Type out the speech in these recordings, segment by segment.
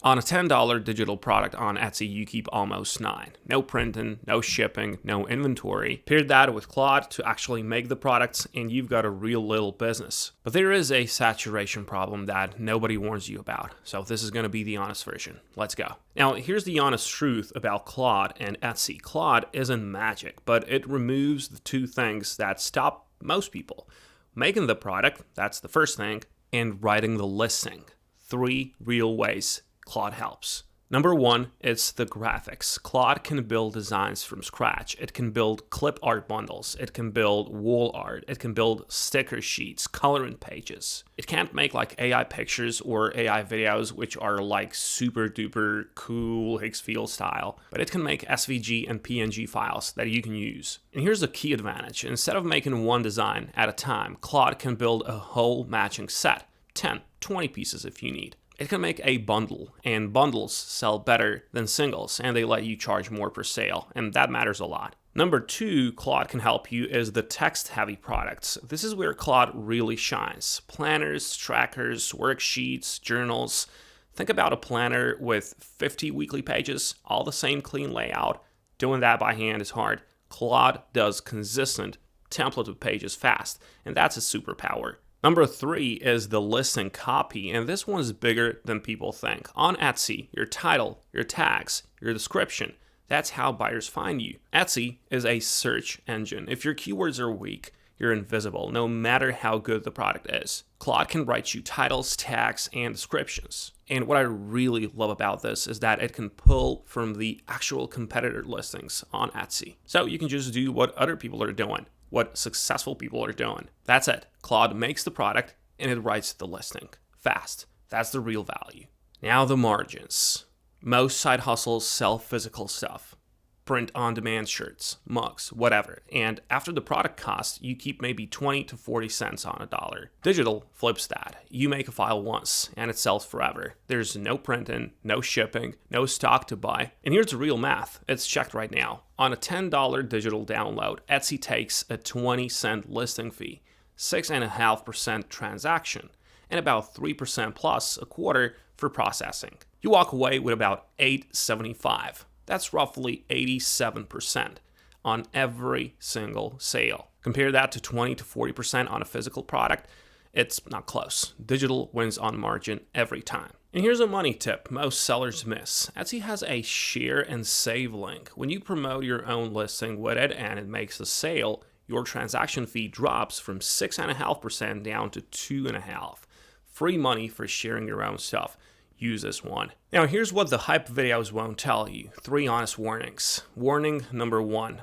On a $10 digital product on Etsy, you keep almost 9. No printing, no shipping, no inventory. Pair that with Claude to actually make the products and you've got a real little business. But there is a saturation problem that nobody warns you about. So this is going to be the honest version. Let's go. Now, here's the honest truth about Claude and Etsy. Claude isn't magic, but it removes the two things that stop most people. Making the product, that's the first thing, and writing the listing. 3 real ways Claude helps. Number 1, it's the graphics. Claude can build designs from scratch. It can build clip art bundles. It can build wall art. It can build sticker sheets, coloring pages. It can't make like AI pictures or AI videos, which are like super duper cool Higgsfield style, but it can make SVG and PNG files that you can use. And here's the key advantage. Instead of making one design at a time, Claude can build a whole matching set, 10, 20 pieces if you need. It can make a bundle, and bundles sell better than singles, and they let you charge more per sale, and that matters a lot. Number 2, Claude can help you is the text-heavy products. This is where Claude really shines. Planners, trackers, worksheets, journals. Think about a planner with 50 weekly pages, all the same clean layout. Doing that by hand is hard. Claude does consistent templated pages fast, and that's a superpower. Number 3 is the listing copy, and this one is bigger than people think. On Etsy, your title, your tags, your description, that's how buyers find you. Etsy is a search engine. If your keywords are weak, you're invisible, no matter how good the product is. Claude can write you titles, tags, and descriptions. And what I really love about this is that it can pull from the actual competitor listings on Etsy. So you can just do what other people are doing, what successful people are doing. That's it. Claude makes the product and it writes the listing fast. That's the real value. Now the margins. Most side hustles sell physical stuff. Print on demand shirts, mugs, whatever. And after the product cost, you keep maybe 20 to 40 cents on a dollar. Digital flips that. You make a file once and it sells forever. There's no printing, no shipping, no stock to buy. And here's the real math. It's checked right now. On a $10 digital download, Etsy takes a 20-cent listing fee, 6.5% transaction, and about 3% plus a quarter for processing. You walk away with about $8.75. That's roughly 87% on every single sale. Compare that to 20 to 40% on a physical product. It's not close. Digital wins on margin every time. And here's a money tip most sellers miss. Etsy has a share and save link. When you promote your own listing with it and it makes a sale, your transaction fee drops from 6.5% down to 2.5%. Free money for sharing your own stuff. Use this one. Now here's what the hype videos won't tell you. 3 honest warnings. Warning number 1.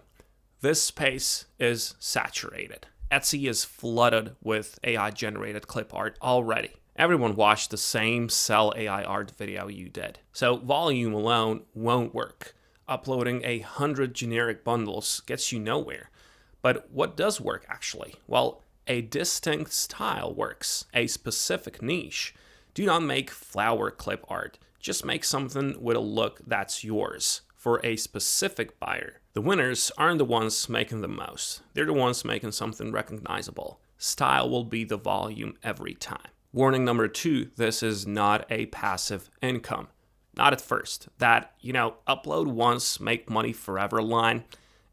This space is saturated. Etsy is flooded with AI generated clip art already. Everyone watched the same sell AI art video you did. So volume alone won't work. Uploading 100 generic bundles gets you nowhere. But what does work actually? Well, a distinct style works. A specific niche. Do not make flower clip art. Just make something with a look that's yours for a specific buyer. The winners aren't the ones making the most. They're the ones making something recognizable. Style will be the volume every time. Warning number 2, this is not a passive income. Not at first. That, upload once, make money forever line,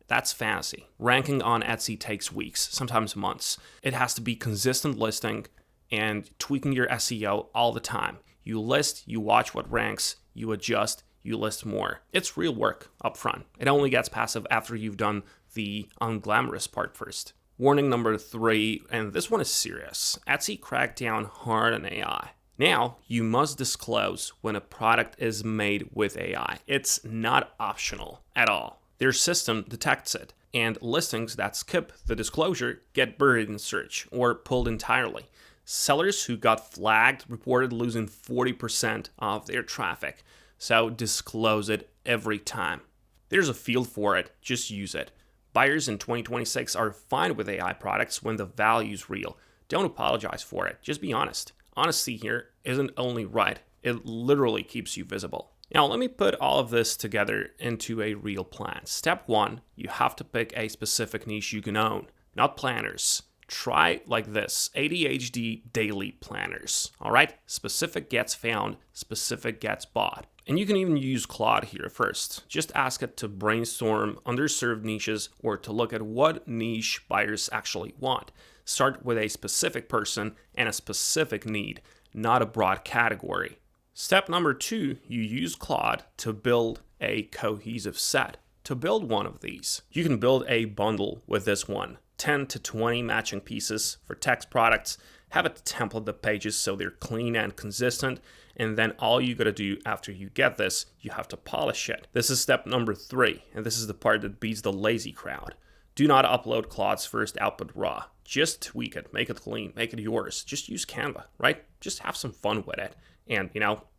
that's fantasy. Ranking on Etsy takes weeks, sometimes months. It has to be consistent listing and tweaking your SEO all the time. You list, you watch what ranks, you adjust, you list more. It's real work up front. It only gets passive after you've done the unglamorous part first. Warning number 3, and this one is serious. Etsy cracked down hard on AI. Now, you must disclose when a product is made with AI. It's not optional at all. Their system detects it, and listings that skip the disclosure get buried in search or pulled entirely. Sellers who got flagged reported losing 40% of their traffic, so disclose it every time. There's a field for it, just use it. Buyers in 2026 are fine with AI products when the value's real. Don't apologize for it, just be honest. Honesty here isn't only right, it literally keeps you visible. Now let me put all of this together into a real plan. Step 1, you have to pick a specific niche you can own, not planners. Try like this: ADHD daily planners. All right, specific gets found, specific gets bought. And you can even use Claude here first. Just ask it to brainstorm underserved niches or to look at what niche buyers actually want. Start with a specific person and a specific need, not a broad category. Step number 2, you use Claude to build a cohesive set. To build one of these, you can build a bundle with this one. 10 to 20 matching pieces for text products. Have it template the pages so they're clean and consistent. And then all you gotta do after you get this, you have to polish it. This is step number 3, and this is the part that beats the lazy crowd. Do not upload Claude's first output raw. Just tweak it, make it clean, make it yours. Just use Canva, right? Just have some fun with it. And,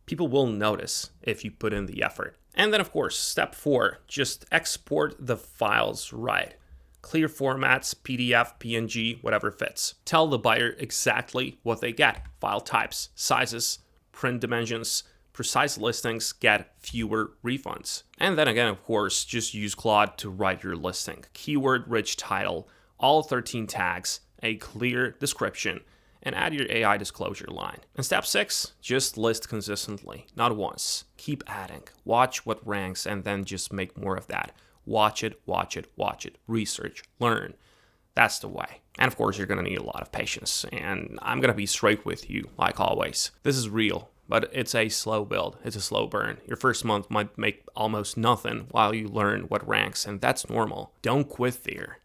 people will notice if you put in the effort. And then, of course, step 4, just export the files right. Clear formats, PDF, PNG, whatever fits. Tell the buyer exactly what they get. File types, sizes, print dimensions, precise listings get fewer refunds. And then again, of course, just use Claude to write your listing. Keyword-rich title, all 13 tags, a clear description, and add your AI disclosure line. And step 6, just list consistently, not once. Keep adding, watch what ranks, and then just make more of that. Watch it, watch it, watch it, research, learn. That's the way. And of course, you're gonna need a lot of patience, and I'm gonna be straight with you, like always. This is real, but it's a slow build, it's a slow burn. Your first month might make almost nothing while you learn what ranks, and that's normal. Don't quit there.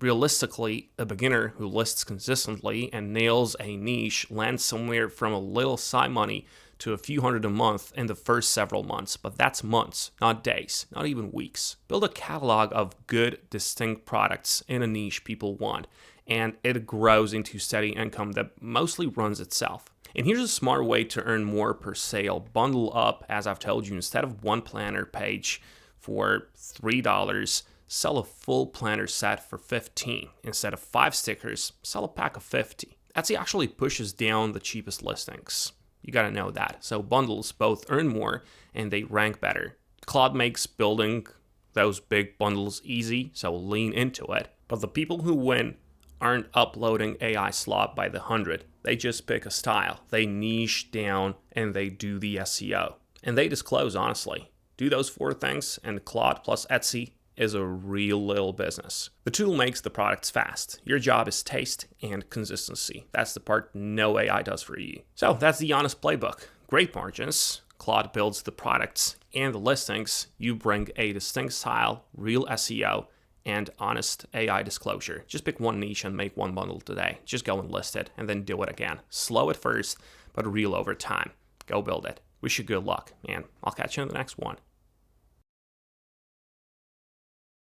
Realistically, a beginner who lists consistently and nails a niche lands somewhere from a little side money to a few hundred a month in the first several months, but that's months, not days, not even weeks. Build a catalog of good, distinct products in a niche people want, and it grows into steady income that mostly runs itself. And here's a smart way to earn more per sale. Bundle up, as I've told you, instead of one planner page for $3, sell a full planner set for $15. Instead of 5 stickers, sell a pack of 50. Etsy actually pushes down the cheapest listings. You gotta know that. So bundles both earn more and they rank better. Claude makes building those big bundles easy, so lean into it. But the people who win aren't uploading AI slop by the 100. They just pick a style. They niche down and they do the SEO. And they disclose, honestly. Do those 4 things and Claude plus Etsy is a real little business. The tool makes the products fast. Your job is taste and consistency. That's the part no AI does for you. So that's the honest playbook. Great margins. Claude builds the products and the listings. You bring a distinct style, real SEO, and honest AI disclosure. Just pick one niche and make one bundle today. Just go and list it and then do it again. Slow at first, but real over time. Go build it. Wish you good luck, and I'll catch you in the next one.